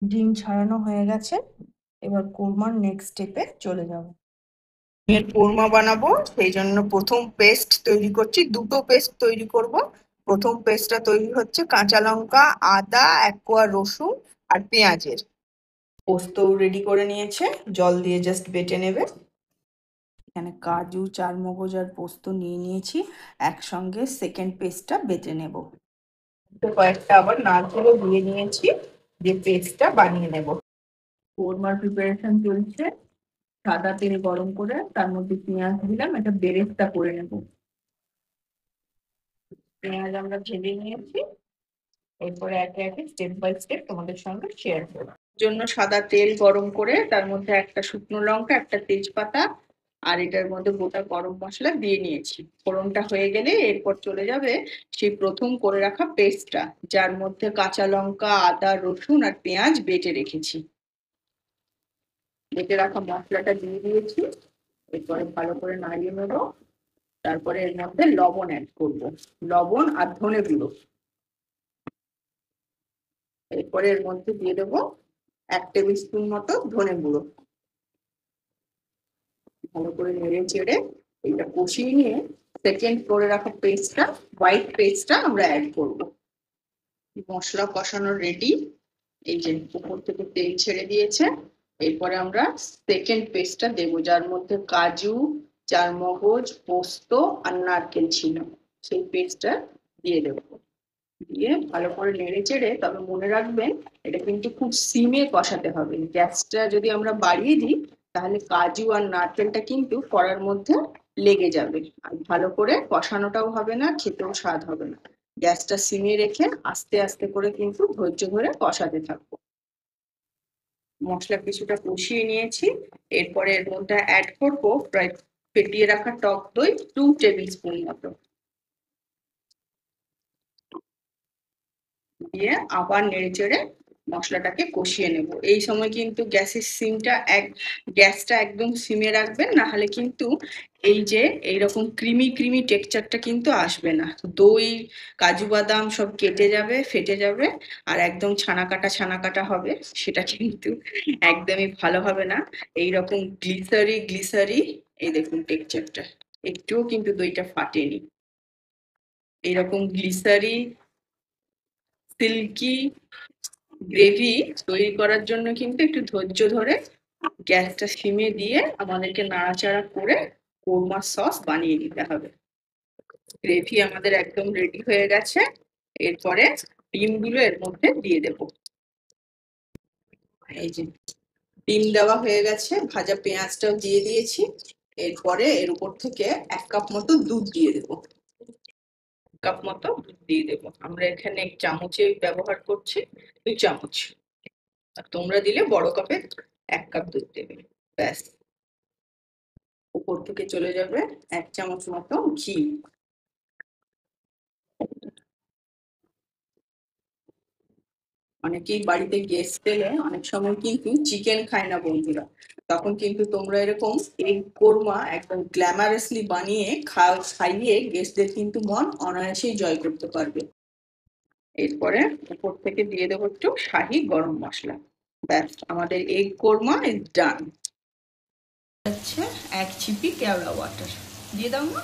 ডিম ছাড়ানো হয়ে গেছে, এবার কোরমার নেক্সট স্টেপে চলে যাব। এর কোরমা বানাবো, সেই জন্য প্রথম পেস্ট তৈরি করছি। দুটো পেস্ট তৈরি করব। প্রথম পেস্টটা তৈরি হচ্ছে কাঁচা লঙ্কা, আদা, 1 কোয়া রসুন আর পেঁয়াজের। পোস্ত রেডি করে নিয়েছে, জল দিয়ে জাস্ট বেটে নেবে। এখানে কাজু, চারমগজ আর পোস্ত নিয়ে নিয়েছি, একসঙ্গে সেকেন্ড পেস্টটা বেটে নেব। কয়েকটা আবার নারকেলও দিয়ে নিয়েছি, যে পেস্টটা বানিয়ে নেব। কোরমার প্রিপারেশন চলছে। সাদা তেল গরম করে তার মধ্যে পেঁয়াজ দিলাম, এটা বেরেস্তা করে নেব। পেঁয়াজ আমরা ভেজে নিয়েছি, এরপরে একে একে স্টেপ বাই স্টেপ তোমাদের সঙ্গে শেয়ার করব। জন্য সাদা তেল গরম করে তার মধ্যে একটা শুকনো লঙ্কা, একটা তেজপাতা আর এটার মধ্যে গোটা গরম মশলা দিয়ে নিয়েছি। ফোড়নটা হয়ে গেলে এরপর চলে যাবে সেই প্রথম করে রাখা পেস্টটা, যার মধ্যে কাঁচা লঙ্কা, আদা, রসুন আর পেঁয়াজ বেটে রেখেছি। বেটে রাখা মশলাটা দিয়ে দিয়েছি, এরপরে ভালো করে নাড়িয়ে নেব। তারপরে এর মধ্যে লবণ অ্যাড করব, লবণ আর ধনে গুঁড়ো। এরপরে এর মধ্যে দিয়ে দেবো 1 টেবিল স্পুন মতো ধনে গুঁড়ো। ভালো করে নেড়ে চেড়ে এটা কষিয়ে নিয়ে সেকেন্ড করে রাখা পেস্টটা, হোয়াইট পেস্টটা আমরা অ্যাড করব। মশলা কষানো রেডি। এই যে উপর থেকে তেল ছেড়ে দিয়েছে। এরপরে আমরা সেকেন্ড পেস্টটা দেবো, যার মধ্যে কাজু, চারমগজ, পোস্ত আর নারকেল ছিল, সেই পেস্টটা দিয়ে দেবো। দিয়ে ভালো করে নেড়ে চেড়ে, তবে মনে রাখবেন এটা কিন্তু খুব সিমে কষাতে হবে। গ্যাসটা যদি আমরা বাড়িয়ে দিই তাহলে কাজু আর নারকেলটা কিন্তু কড়ার মধ্যে লেগে যাবে, আর ভালো করে কষানোটাও হবে না, খেতেও স্বাদ হবে না। গ্যাসটা সিমে রেখে আস্তে আস্তে করে কিন্তু ধৈর্য ধরে কষাতে থাকবো। মশলা কিছুটা কষিয়ে নিয়েছি, এরপরে এর মধ্যে অ্যাড করবো প্রায় ফেটিয়ে রাখা টক দই 2 টেবিল স্পুন মতো। দিয়ে আবার নেড়ে চেড়ে মশলাটাকে কষিয়ে নেব। এই সময় কিন্তু গ্যাসটা একদম সিমে রাখবেন, না হলে কিন্তু এই যে এইরকম ক্রিমি ক্রিমি টেক্সচারটা কিন্তু আসবে না। দই, কাজু বাদাম সব কেটে যাবে, ফেটে যাবে, আর একদম ছানা কাটা হবে, সেটা কিন্তু একদমই ভালো হবে না। এইরকম গ্লিসারি গ্লিসারি, এই দেখুন টেক্সচারটা, একটুও কিন্তু দইটা ফাটেনি। এইরকম গ্লিসারি সিল্কি গ্রেভি তৈরি করার জন্য কিন্তু একটু ধৈর্য ধরে গ্যাসটা সিমে দিয়ে আমাদেরকে নাড়াচাড়া করে কোরমা সস বানিয়ে নিতে হবে। গ্রেভি আমাদের একদম রেডি হয়ে গেছে। এরপরে ডিমগুলো এর মধ্যে দিয়ে দেব। এই যে ডিম দেওয়া হয়ে গেছে, ভাজা পেঁয়াজটাও দিয়ে দিয়েছি। এরপরে এর উপর থেকে 1 কাপ মতো দুধ দিয়ে দেবো। কাপ মতো দুধ দিয়ে দেবো। আমরা এখানে চামচে ব্যবহার করছি, 2 চামচ। আর তোমরা দিলে বড় কাপে 1 কাপ দুধ দেবে। ব্যাস, উপর থেকে চলে যাবে 1 চামচ মতো ঘি। অনেকেই বাড়িতে গেস্ট এলে অনেক সময় কিন্তু চিকেন খায় না বন্ধুরা, তখন কিন্তু তোমরা এরকম এগ কোরমা একদম গ্ল্যামারাসলি বানিয়ে খাইয়ে গেস্টদের কিন্তু মন অনায়াসেই জয় করতে পারবে। এরপরে উপর থেকে দিয়ে দেবো একটু শাহি গরম মশলা। ব্যাস, আমাদের এগ কোরমা ইজ ডান। আচ্ছা, 1 চিপি কেওড়া ওয়াটার দিয়ে দাও না।